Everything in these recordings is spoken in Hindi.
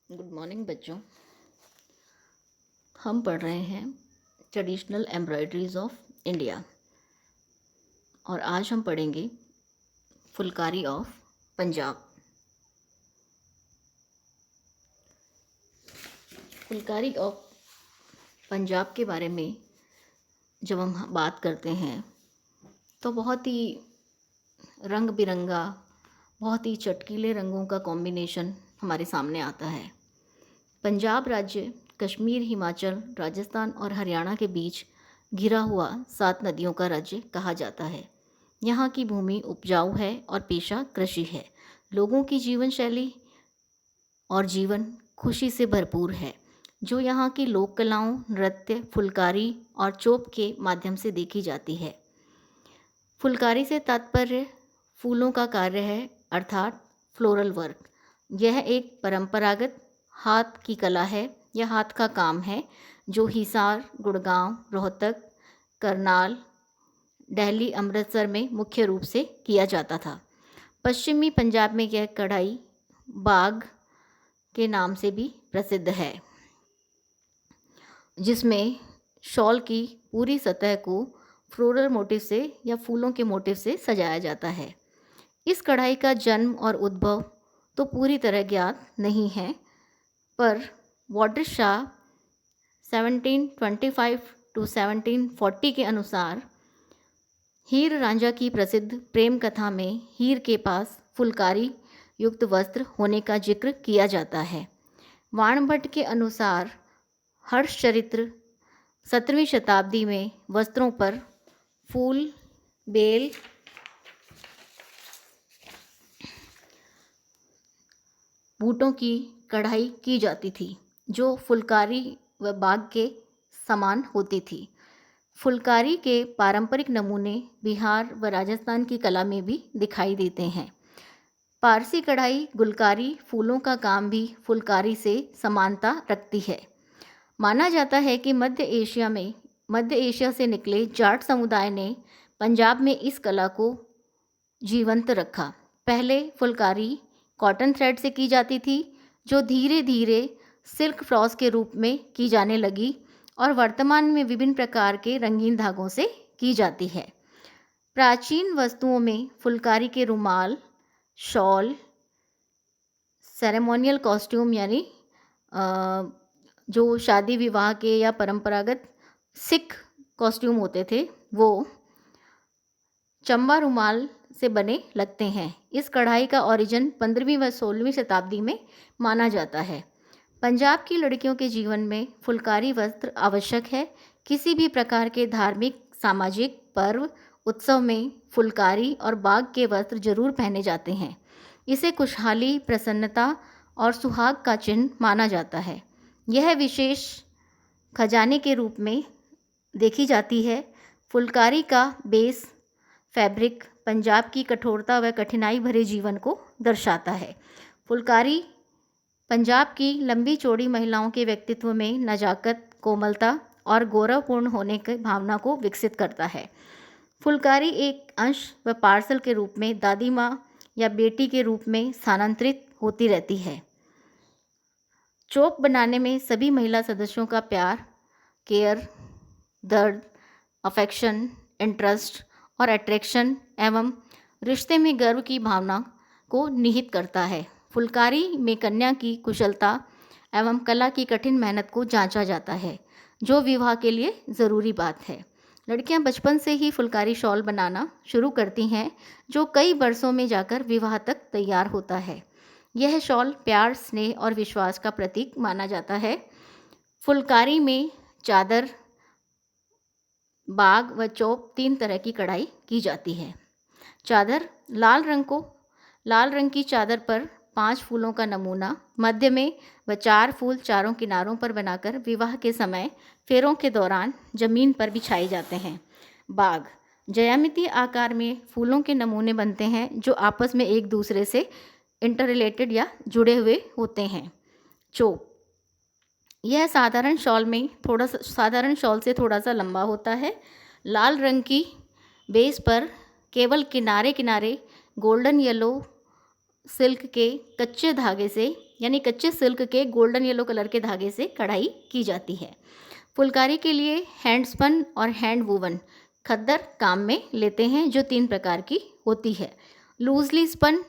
गुड मॉर्निंग बच्चों। हम पढ़ रहे हैं ट्रेडिशनल एम्ब्रॉयडरीज ऑफ इंडिया और आज हम पढ़ेंगे फुलकारी ऑफ पंजाब। फुलकारी ऑफ पंजाब के बारे में जब हम बात करते हैं तो बहुत ही रंग बिरंगा, बहुत ही चटकीले रंगों का कॉम्बिनेशन हमारे सामने आता है। पंजाब राज्य कश्मीर, हिमाचल, राजस्थान और हरियाणा के बीच घिरा हुआ 7 नदियों का राज्य कहा जाता है। यहाँ की भूमि उपजाऊ है और पेशा कृषि है। लोगों की जीवन शैली और जीवन खुशी से भरपूर है, जो यहाँ की लोक कलाओं, नृत्य, फुलकारी और चोप के माध्यम से देखी जाती है। फुलकारी से तात्पर्य फूलों का कार्य है, अर्थात फ्लोरल वर्क। यह एक परंपरागत हाथ की कला है या हाथ का काम है जो हिसार, गुड़गांव, रोहतक, करनाल, दिल्ली, अमृतसर में मुख्य रूप से किया जाता था। पश्चिमी पंजाब में यह कढ़ाई बाग के नाम से भी प्रसिद्ध है, जिसमें शॉल की पूरी सतह को फ्लोरल मोटिव से या फूलों के मोटिव से सजाया जाता है। इस कढ़ाई का जन्म और उद्भव तो पूरी तरह ज्ञात नहीं है, पर वॉटर शाह 1725 टू 1740 के अनुसार हीर रांझा की प्रसिद्ध प्रेम कथा में हीर के पास फुलकारी युक्त वस्त्र होने का जिक्र किया जाता है। वाणभट्ट के अनुसार हर्षचरित्र 17वीं शताब्दी में वस्त्रों पर फूल, बेल, बूटों की कढ़ाई की जाती थी, जो फुलकारी व बाग के समान होती थी। फुलकारी के पारंपरिक नमूने बिहार व राजस्थान की कला में भी दिखाई देते हैं। पारसी कढ़ाई गुलकारी फूलों का काम भी फुलकारी से समानता रखती है। माना जाता है कि मध्य एशिया से निकले जाट समुदाय ने पंजाब में इस कला को जीवंत रखा। पहले फुलकारी कॉटन थ्रेड से की जाती थी, जो धीरे धीरे सिल्क फ्लॉस के रूप में की जाने लगी और वर्तमान में विभिन्न प्रकार के रंगीन धागों से की जाती है। प्राचीन वस्तुओं में फुलकारी के रुमाल, शॉल, सेरेमोनियल कॉस्ट्यूम यानी जो शादी विवाह के या परंपरागत सिख कॉस्ट्यूम होते थे, वो चंबा रुमाल से बने लगते हैं। इस कढ़ाई का ओरिजिन 15वीं व 16वीं शताब्दी में माना जाता है। पंजाब की लड़कियों के जीवन में फुलकारी वस्त्र आवश्यक है। किसी भी प्रकार के धार्मिक, सामाजिक पर्व, उत्सव में फुलकारी और बाग के वस्त्र जरूर पहने जाते हैं। इसे खुशहाली, प्रसन्नता और सुहाग का चिन्ह माना जाता है। यह विशेष खजाने के रूप में देखी जाती है। फुलकारी का बेस फैब्रिक पंजाब की कठोरता व कठिनाई भरे जीवन को दर्शाता है। फुलकारी पंजाब की लंबी चौड़ी महिलाओं के व्यक्तित्व में नजाकत, कोमलता और गौरवपूर्ण होने की भावना को विकसित करता है। फुलकारी एक अंश व पार्सल के रूप में दादी माँ या बेटी के रूप में स्थानांतरित होती रहती है। चोप बनाने में सभी महिला सदस्यों का प्यार, केयर, दर्द, अफेक्शन, इंटरेस्ट और अट्रैक्शन एवं रिश्ते में गर्व की भावना को निहित करता है। फुलकारी में कन्या की कुशलता एवं कला की कठिन मेहनत को जांचा जाता है, जो विवाह के लिए ज़रूरी बात है। लड़कियां बचपन से ही फुलकारी शॉल बनाना शुरू करती हैं, जो कई बरसों में जाकर विवाह तक तैयार होता है। यह शॉल प्यार, स्नेह और विश्वास का प्रतीक माना जाता है। फुलकारी में चादर, बाग व चौप 3 तरह की कढ़ाई की जाती है। चादर लाल रंग की चादर पर 5 फूलों का नमूना मध्य में व 4 फूल चारों किनारों पर बनाकर विवाह के समय फेरों के दौरान जमीन पर बिछाए जाते हैं। बाग ज्यामितीय आकार में फूलों के नमूने बनते हैं, जो आपस में एक दूसरे से इंटररिलेटेड या जुड़े हुए होते हैं। चोप यह साधारण शॉल से थोड़ा सा लंबा होता है। लाल रंग की बेस पर केवल किनारे किनारे गोल्डन येलो सिल्क के कच्चे धागे से यानी कच्चे सिल्क के गोल्डन येलो कलर के धागे से कढ़ाई की जाती है। फुलकारी के लिए हैंड स्पन और हैंड वूवन खद्दर काम में लेते हैं, जो 3 प्रकार की होती है, loosely spun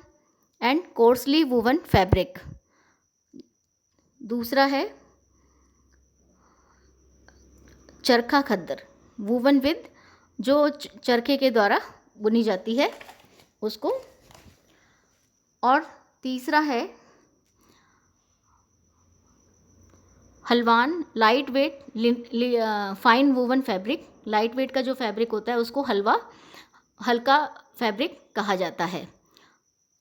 and coarsely woven fabric. दूसरा है चरखा खद्दर, वूवन विद, जो चरखे के द्वारा बुनी जाती है उसको। और तीसरा है Halwan, light weight fine woven fabric. Light weight का जो फैब्रिक होता है उसको हल्का फैब्रिक कहा जाता है,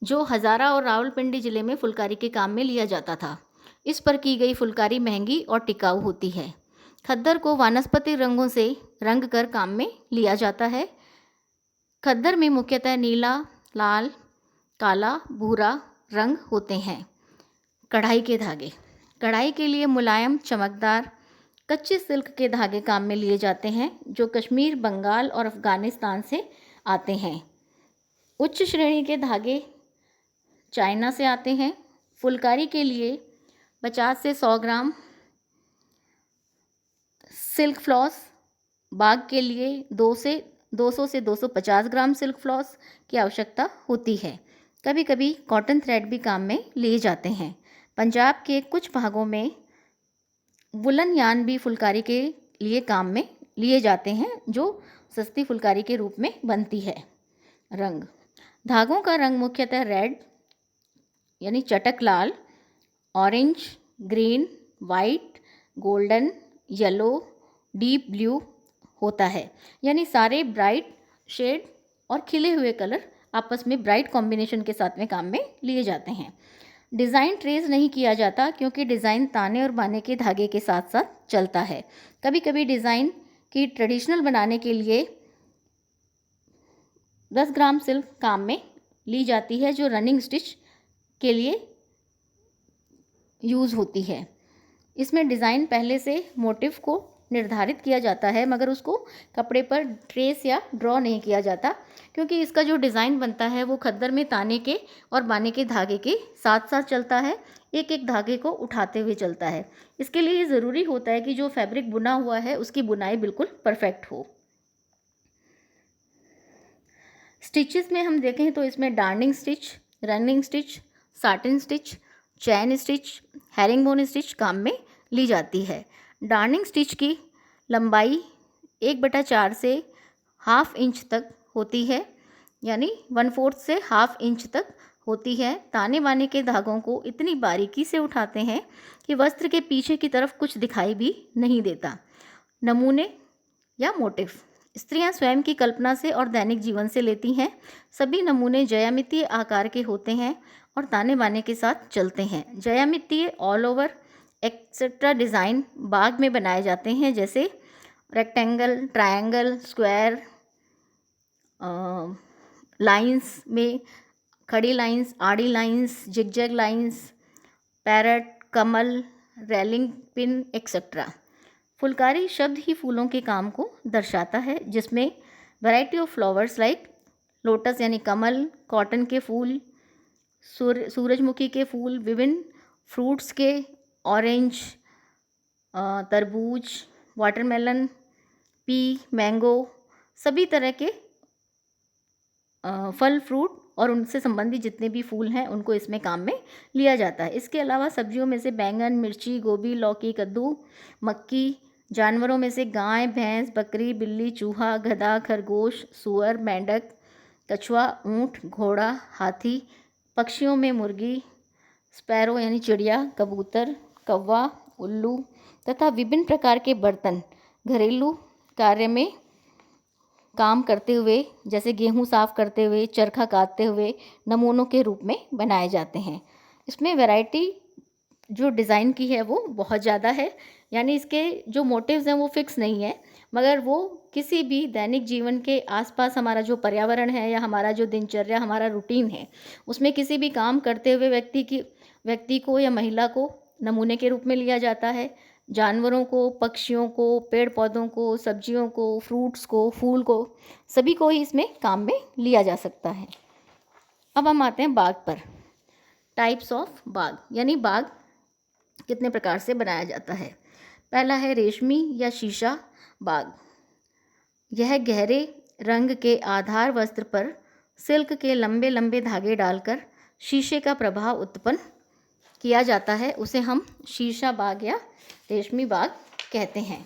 जो हज़ारा और रावलपिंडी ज़िले में फुलकारी के काम में लिया जाता था। इस पर की गई फुलकारी महंगी और टिकाऊ होती है। खद्दर को वानस्पतिक रंगों से रंग कर काम में लिया जाता है। खद्दर में मुख्यतः नीला, लाल, काला, भूरा रंग होते हैं। कढ़ाई के धागे, कढ़ाई के लिए मुलायम, चमकदार कच्चे सिल्क के धागे काम में लिए जाते हैं, जो कश्मीर, बंगाल और अफ़गानिस्तान से आते हैं। उच्च श्रेणी के धागे चाइना से आते हैं। फुलकारी के लिए 50 से 100 ग्राम सिल्क फ्लॉस, बाग के लिए 200 से 250 ग्राम सिल्क फ्लॉस की आवश्यकता होती है। कभी कभी कॉटन थ्रेड भी काम में लिए जाते हैं। पंजाब के कुछ भागों में वुलन यान भी फुलकारी के लिए काम में लिए जाते हैं, जो सस्ती फुलकारी के रूप में बनती है। रंग, धागों का रंग मुख्यतः रेड यानी चटक लाल, orange, green, white, golden, yellow, deep blue होता है। यानी सारे ब्राइट शेड और खिले हुए कलर आपस में ब्राइट कॉम्बिनेशन के साथ में काम में लिए जाते हैं। डिज़ाइन ट्रेस नहीं किया जाता, क्योंकि डिज़ाइन ताने और बाने के धागे के साथ साथ चलता है। कभी कभी डिज़ाइन की ट्रेडिशनल बनाने के लिए 10 ग्राम सिल्क काम में ली जाती है, जो रनिंग स्टिच के लिए यूज़ होती है। इसमें डिज़ाइन पहले से मोटिव को निर्धारित किया जाता है, मगर उसको कपड़े पर ट्रेस या ड्रॉ नहीं किया जाता, क्योंकि इसका जो डिज़ाइन बनता है वो खद्दर में ताने के और बाने के धागे के साथ साथ चलता है, एक एक धागे को उठाते हुए चलता है। इसके लिए ज़रूरी होता है कि जो फैब्रिक बुना हुआ है उसकी बुनाई बिल्कुल परफेक्ट हो। स्टिचेस में हम देखें तो इसमें darning stitch, running stitch, satin stitch, chain stitch, herringbone stitch काम में ली जाती है। डार्निंग स्टिच की लंबाई 1/4 से ½ इंच तक होती है, यानी 1/4 से ½ इंच तक होती है। ताने बाने के धागों को इतनी बारीकी से उठाते हैं कि वस्त्र के पीछे की तरफ कुछ दिखाई भी नहीं देता। नमूने या मोटिव, स्त्रियां स्वयं की कल्पना से और दैनिक जीवन से लेती हैं। सभी नमूने ज्यामितीय आकार के होते हैं और ताने बाने के साथ चलते हैं। ज्यामितीय ऑल ओवर एक्सेट्रा डिज़ाइन बाग में बनाए जाते हैं, जैसे रेक्टेंगल, ट्रायंगल, स्क्वायर, लाइंस में खड़ी लाइंस, आड़ी लाइंस, जिगजैग लाइंस, पैरट, कमल, रेलिंग पिन एक्सेट्रा। फुलकारी शब्द ही फूलों के काम को दर्शाता है, जिसमें variety of flowers like lotus यानी कमल, कॉटन के फूल, सूरजमुखी के फूल, विभिन्न फ्रूट्स के, ऑरेंज, तरबूज, वाटरमेलन, पी, मैंगो, सभी तरह के फल, फ्रूट और उनसे संबंधित जितने भी फूल हैं उनको इसमें काम में लिया जाता है। इसके अलावा सब्जियों में से बैंगन, मिर्ची, गोभी, लौकी, कद्दू, मक्की, जानवरों में से गाय, भैंस, बकरी, बिल्ली, चूहा, गधा, खरगोश, सूअर, मेंढक, कछुआ, ऊंट, घोड़ा, हाथी, पक्षियों में मुर्गी, स्पैरो यानी चिड़िया, कबूतर, कौवा, उल्लू तथा विभिन्न प्रकार के बर्तन घरेलू कार्य में काम करते हुए, जैसे गेहूं साफ करते हुए, चरखा काटते हुए नमूनों के रूप में बनाए जाते हैं। इसमें वैरायटी जो डिज़ाइन की है वो बहुत ज़्यादा है, यानी इसके जो मोटिव्स हैं वो फिक्स नहीं है, मगर वो किसी भी दैनिक जीवन के आसपास हमारा जो पर्यावरण है या हमारा जो दिनचर्या, हमारा रूटीन है, उसमें किसी भी काम करते हुए व्यक्ति को या महिला को नमूने के रूप में लिया जाता है। जानवरों को, पक्षियों को, पेड़ पौधों को, सब्जियों को, फ्रूट्स को, फूल को, सभी को ही इसमें काम में लिया जा सकता है। अब हम आते हैं बाग पर। टाइप्स ऑफ बाग, यानी बाग कितने प्रकार से बनाया जाता है। पहला है रेशमी या शीशा बाग। यह गहरे रंग के आधार वस्त्र पर सिल्क के लंबे लंबे धागे डालकर शीशे का प्रभाव उत्पन्न किया जाता है, उसे हम शीशा बाग या रेशमी बाग कहते हैं।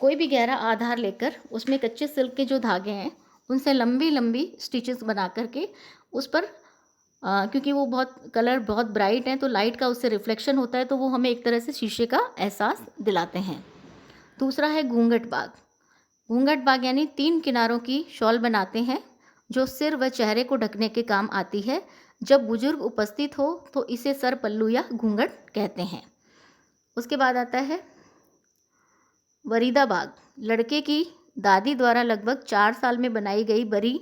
कोई भी गहरा आधार लेकर उसमें कच्चे सिल्क के जो धागे हैं उनसे लंबी लंबी स्टिचेस बना करके उस पर क्योंकि वो कलर बहुत ब्राइट हैं तो लाइट का उससे रिफ्लेक्शन होता है, तो वो हमें एक तरह से शीशे का एहसास दिलाते हैं। दूसरा है घूंघट बाग। घूंघट बाग यानी 3 किनारों की शॉल बनाते हैं जो सिर व चेहरे को ढकने के काम आती है। जब बुजुर्ग उपस्थित हो तो इसे सर पल्लू या घूंघट कहते हैं। उसके बाद आता है वरीदा बाग। लड़के की दादी द्वारा लगभग 4 साल में बनाई गई बड़ी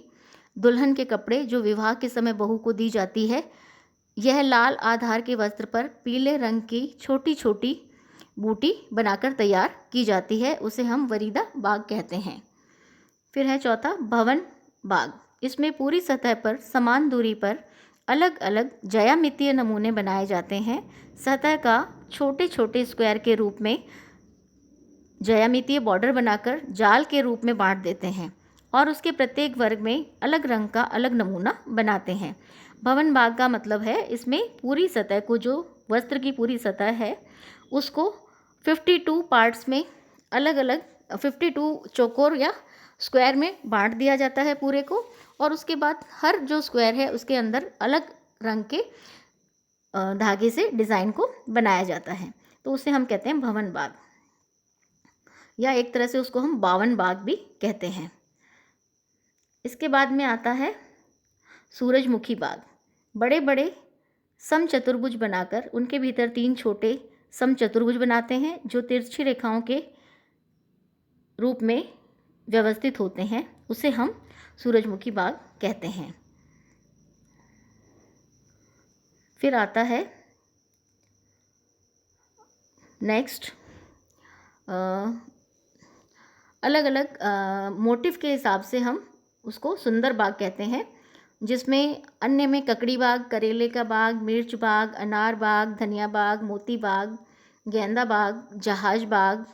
दुल्हन के कपड़े जो विवाह के समय बहू को दी जाती है। यह लाल आधार के वस्त्र पर पीले रंग की छोटी छोटी बूटी बनाकर तैयार की जाती है, उसे हम वरीदा बाग कहते हैं। फिर है चौथा भवन बाग। इसमें पूरी सतह पर समान दूरी पर अलग अलग ज्यामितीय नमूने बनाए जाते हैं। सतह का छोटे छोटे स्क्वायर के रूप में ज्यामितीय बॉर्डर बनाकर जाल के रूप में बांट देते हैं और उसके प्रत्येक वर्ग में अलग रंग का अलग नमूना बनाते हैं। भवन बाग का मतलब है इसमें पूरी सतह को, जो वस्त्र की पूरी सतह है उसको 52 पार्ट्स में अलग अलग 52 चौकोर या स्क्वायर में बांट दिया जाता है पूरे को, और उसके बाद हर जो स्क्वायर है उसके अंदर अलग रंग के धागे से डिज़ाइन को बनाया जाता है, तो उसे हम कहते हैं भवन बाग, या एक तरह से उसको हम बावन बाग भी कहते हैं। इसके बाद में आता है सूरजमुखी बाग। बड़े बड़े समचतुर्भुज बनाकर उनके भीतर 3 छोटे समचतुर्भुज बनाते हैं जो तिरछी रेखाओं के रूप में व्यवस्थित होते हैं, उसे हम सूरजमुखी बाग कहते हैं। फिर आता है नेक्स्ट अलग अलग मोटिव के हिसाब से हम उसको सुंदर बाग कहते हैं, जिसमें अन्य में ककड़ी बाग, करेले का बाग, मिर्च बाग, अनार बाग, धनिया बाग, मोती बाग, गेंदा बाग, जहाज बाग,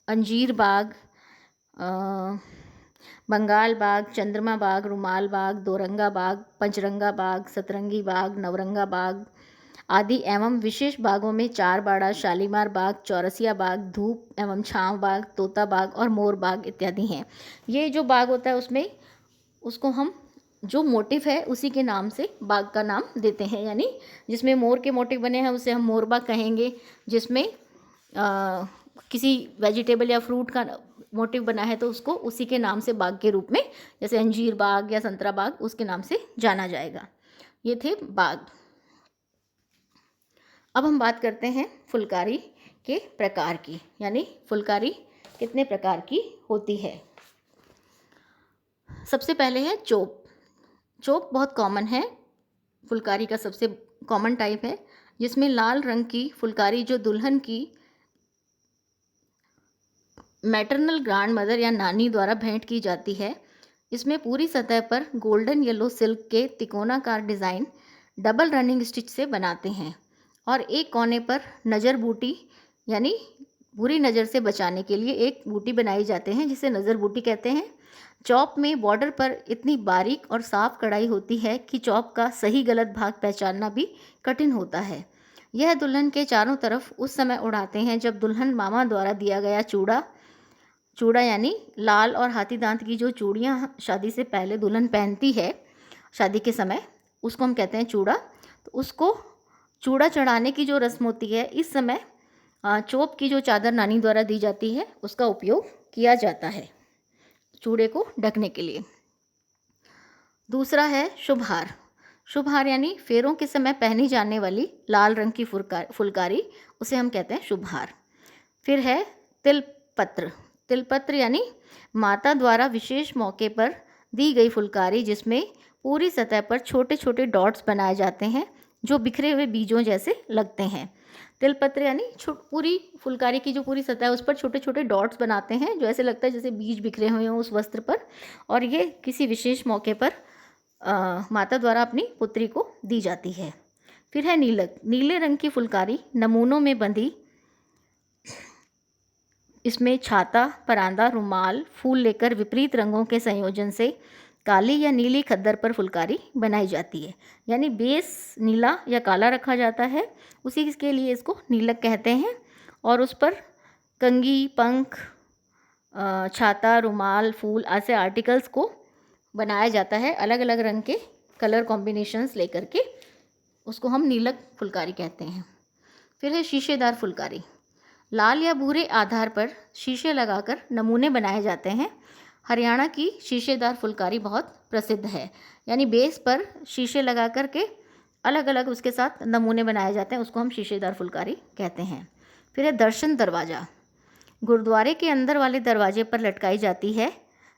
अंजीर बाग, बंगाल बाग, चंद्रमा बाग, रुमाल बाग, दोरंगा बाग, पंचरंगा बाग, सतरंगी बाग, नवरंगा बाग आदि एवं विशेष बागों में चार बाड़ा, शालीमार बाग, चौरसिया बाग, धूप एवं छांव बाग, तोता बाग और मोर बाग इत्यादि हैं। ये जो बाग होता है उसमें उसको हम जो मोटिव है उसी के नाम से बाग का नाम देते हैं, यानी जिसमें मोर के मोटिव बने हैं उसे हम मोर बाग कहेंगे, जिसमें किसी वेजिटेबल या फ्रूट का मोटिव बना है तो उसको उसी के नाम से बाग के रूप में, जैसे अंजीर बाग या संतरा बाग, उसके नाम से जाना जाएगा। ये थे बाग। अब हम बात करते हैं फुलकारी के प्रकार की, यानी फुलकारी कितने प्रकार की होती है। सबसे पहले है चोप। चोप बहुत कॉमन है, फुलकारी का सबसे कॉमन टाइप है, जिसमें लाल रंग की फुलकारी जो दुल्हन की मैटरनल ग्रैंड मदर या नानी द्वारा भेंट की जाती है। इसमें पूरी सतह पर गोल्डन येलो सिल्क के तिकोनाकार डिज़ाइन डबल रनिंग स्टिच से बनाते हैं और एक कोने पर नज़र बूटी, यानी बुरी नज़र से बचाने के लिए एक बूटी बनाई जाते हैं जिसे नज़र बूटी कहते हैं। चॉप में बॉर्डर पर इतनी बारीक और साफ कढ़ाई होती है कि चॉप का सही गलत भाग पहचानना भी कठिन होता है। यह दुल्हन के चारों तरफ उस समय उड़ाते हैं जब दुल्हन मामा द्वारा दिया गया चूड़ा यानी लाल और हाथी दांत की जो चूड़ियाँ शादी से पहले दुल्हन पहनती है शादी के समय, उसको हम कहते हैं चूड़ा। तो उसको चूड़ा चढ़ाने की जो रस्म होती है, इस समय चोप की जो चादर नानी द्वारा दी जाती है उसका उपयोग किया जाता है चूड़े को ढकने के लिए। दूसरा है शुभहार। शुभहार यानी फेरों के समय पहनी जाने वाली लाल रंग की फुलकारी, उसे हम कहते हैं शुभहार। फिर है तिलपत्र। तिलपत्र यानी माता द्वारा विशेष मौके पर दी गई फुलकारी, जिसमें पूरी सतह पर छोटे छोटे डॉट्स बनाए जाते हैं जो बिखरे हुए बीजों जैसे लगते हैं। तिलपत्र यानी पूरी फुलकारी की जो पूरी सतह है उस पर छोटे छोटे डॉट्स बनाते हैं जो ऐसे लगता है जैसे बीज बिखरे हुए हों उस वस्त्र पर, और ये किसी विशेष मौके पर माता द्वारा अपनी पुत्री को दी जाती है। फिर है नीलक। नीले रंग की फुलकारी नमूनों में बंधी, इसमें छाता, परांदा, रुमाल, फूल लेकर विपरीत रंगों के संयोजन से काली या नीली खद्दर पर फुलकारी बनाई जाती है। यानी बेस नीला या काला रखा जाता है, उसी के लिए इसको नीलक कहते हैं। और उस पर कंघी, पंख, छाता, रुमाल, फूल ऐसे आर्टिकल्स को बनाया जाता है अलग अलग रंग के कलर कॉम्बिनेशंस लेकर के, उसको हम नीलक फुलकारी कहते हैं। फिर है शीशेदार फुलकारी। लाल या भूरे आधार पर शीशे लगाकर नमूने बनाए जाते हैं। हरियाणा की शीशेदार फुलकारी बहुत प्रसिद्ध है। यानी बेस पर शीशे लगा कर के अलग अलग उसके साथ नमूने बनाए जाते हैं, उसको हम शीशेदार फुलकारी कहते हैं। फिर है दर्शन दरवाज़ा। गुरुद्वारे के अंदर वाले दरवाजे पर लटकाई जाती है,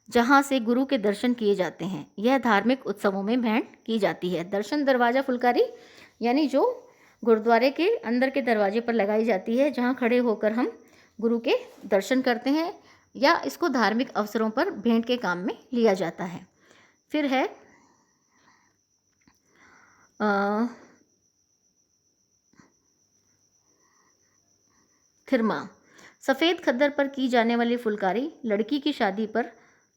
जहाँ से गुरु के दर्शन किए जाते हैं। यह धार्मिक उत्सवों में भेंट की जाती है। दर्शन दरवाज़ा फुलकारी यानी जो गुरुद्वारे के अंदर के दरवाजे पर लगाई जाती है, जहाँ खड़े होकर हम गुरु के दर्शन करते हैं, या इसको धार्मिक अवसरों पर भेंट के काम में लिया जाता है। फिर है थिरमा। सफ़ेद खद्दर पर की जाने वाली फुलकारी लड़की की शादी पर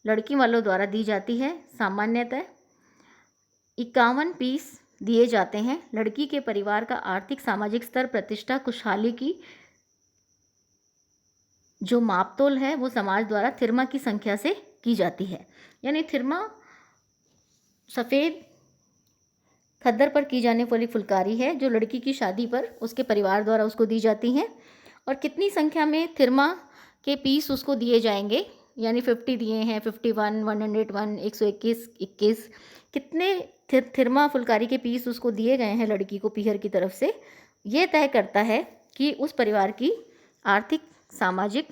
लड़की वालों द्वारा दी जाती है। सामान्यतः 51 पीस दिए जाते हैं। लड़की के परिवार का आर्थिक सामाजिक स्तर, प्रतिष्ठा, खुशहाली की जो मापतोल है वो समाज द्वारा थिरमा की संख्या से की जाती है। यानी थिरमा सफ़ेद खद्दर पर की जाने वाली फुलकारी है जो लड़की की शादी पर उसके परिवार द्वारा उसको दी जाती हैं। और कितनी संख्या में थिरमा के पीस उसको दिए जाएंगे, यानी 50 दिए हैं, 51, 101, 121, 21, कितने थिरमा फुलकारी के पीस उसको दिए गए हैं लड़की को पीहर की तरफ से, ये तय करता है कि उस परिवार की आर्थिक सामाजिक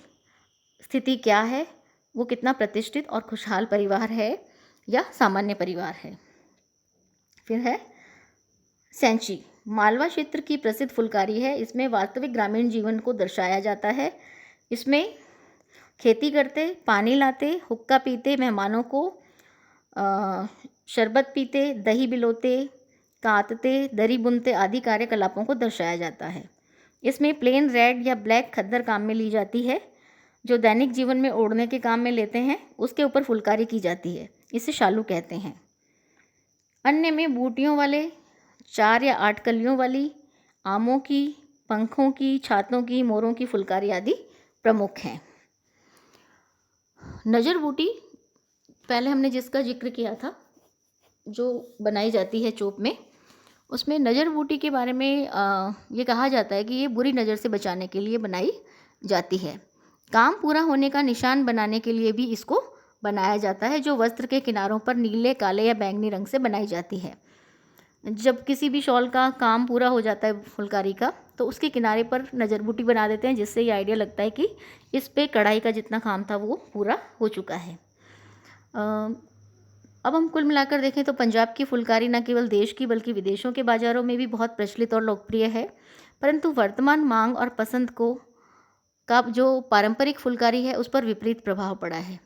स्थिति क्या है, वो कितना प्रतिष्ठित और खुशहाल परिवार है या सामान्य परिवार है। फिर है सैंची। मालवा क्षेत्र की प्रसिद्ध फुलकारी है। इसमें वास्तविक ग्रामीण जीवन को दर्शाया जाता है। इसमें खेती करते, पानी लाते, हुक्का पीते, मेहमानों को शरबत पीते, दही बिलोते, कातते, दरी बुनते आदि कार्यकलापों को दर्शाया जाता है। इसमें प्लेन रेड या ब्लैक खद्दर काम में ली जाती है, जो दैनिक जीवन में ओढ़ने के काम में लेते हैं, उसके ऊपर फुलकारी की जाती है। इसे शालू कहते हैं। अन्य में बूटियों वाले, 4 या 8 कलियों वाली, आमों की, पंखों की, छातों की, मोरों की फुलकारी आदि प्रमुख हैं। नज़र बूटी पहले हमने जिसका जिक्र किया था, जो बनाई जाती है चोप में, उसमें नज़र बूटी के बारे में ये कहा जाता है कि ये बुरी नज़र से बचाने के लिए बनाई जाती है। काम पूरा होने का निशान बनाने के लिए भी इसको बनाया जाता है, जो वस्त्र के किनारों पर नीले, काले या बैंगनी रंग से बनाई जाती है। जब किसी भी शॉल का काम पूरा हो जाता है फुलकारी का, तो उसके किनारे पर नज़र बूटी बना देते हैं, जिससे ये आइडिया लगता है कि इस पे कढ़ाई का जितना काम था वो पूरा हो चुका है। अब हम कुल मिलाकर देखें तो पंजाब की फुलकारी न केवल देश की बल्कि विदेशों के बाज़ारों में भी बहुत प्रचलित और लोकप्रिय है। परंतु वर्तमान मांग और पसंद का जो पारंपरिक फुलकारी है उस पर विपरीत प्रभाव पड़ा है,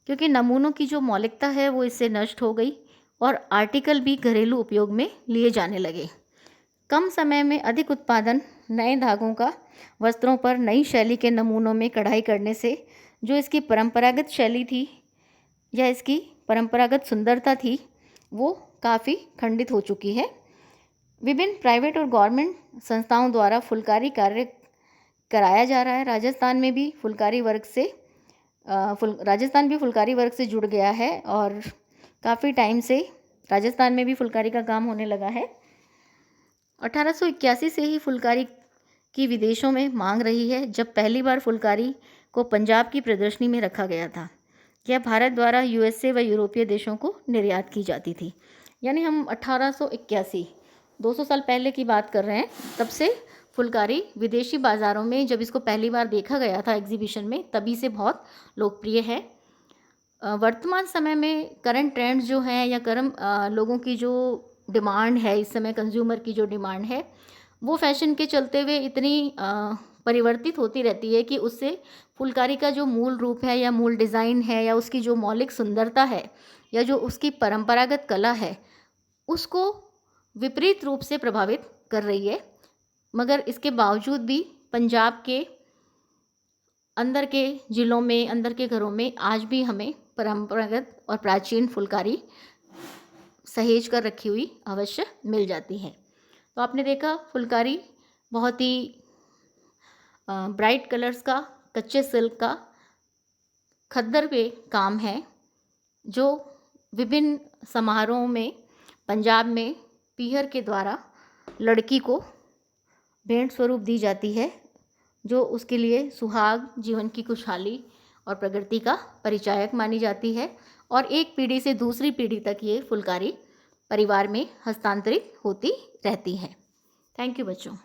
क्योंकि नमूनों की जो मौलिकता है वो इससे नष्ट हो गई और आर्टिकल भी घरेलू उपयोग में लिए जाने लगे। कम समय में अधिक उत्पादन, नए धागों का वस्त्रों पर नई शैली के नमूनों में कढ़ाई करने से जो इसकी परंपरागत शैली थी या इसकी परंपरागत सुंदरता थी, वो काफ़ी खंडित हो चुकी है। विभिन्न प्राइवेट और गवर्नमेंट संस्थाओं द्वारा फुलकारी कार्य कराया जा रहा है। राजस्थान भी फुलकारी वर्ग से जुड़ गया है और काफ़ी टाइम से राजस्थान में भी फुलकारी का काम होने लगा है। 1881 से ही फुलकारी की विदेशों में मांग रही है, जब पहली बार फुलकारी को पंजाब की प्रदर्शनी में रखा गया था। यह भारत द्वारा यूएसए व यूरोपीय देशों को निर्यात की जाती थी। यानी हम 1881, 200 साल पहले की बात कर रहे हैं, तब से फुलकारी विदेशी बाज़ारों में जब इसको पहली बार देखा गया था एग्जीबिशन में, तभी से बहुत लोकप्रिय है। वर्तमान समय में करंट ट्रेंड्स जो हैं या लोगों की जो डिमांड है, इस समय कंज्यूमर की जो डिमांड है, वो फैशन के चलते हुए इतनी परिवर्तित होती रहती है कि उससे फुलकारी का जो मूल रूप है या मूल डिज़ाइन है या उसकी जो मौलिक सुंदरता है या जो उसकी परंपरागत कला है, उसको विपरीत रूप से प्रभावित कर रही है, मगर इसके बावजूद भी पंजाब के अंदर के ज़िलों में, अंदर के घरों में आज भी हमें परंपरागत और प्राचीन फुलकारी सहेज कर रखी हुई अवश्य मिल जाती है। तो आपने देखा फुलकारी बहुत ही ब्राइट कलर्स का, कच्चे सिल्क का खद्दर पे काम है, जो विभिन्न समारोहों में पंजाब में पीहर के द्वारा लड़की को भेंट स्वरूप दी जाती है, जो उसके लिए सुहाग, जीवन की खुशहाली और प्रगति का परिचायक मानी जाती है। और एक पीढ़ी से दूसरी पीढ़ी तक ये फुलकारी परिवार में हस्तांतरित होती रहती है। थैंक यू बच्चों।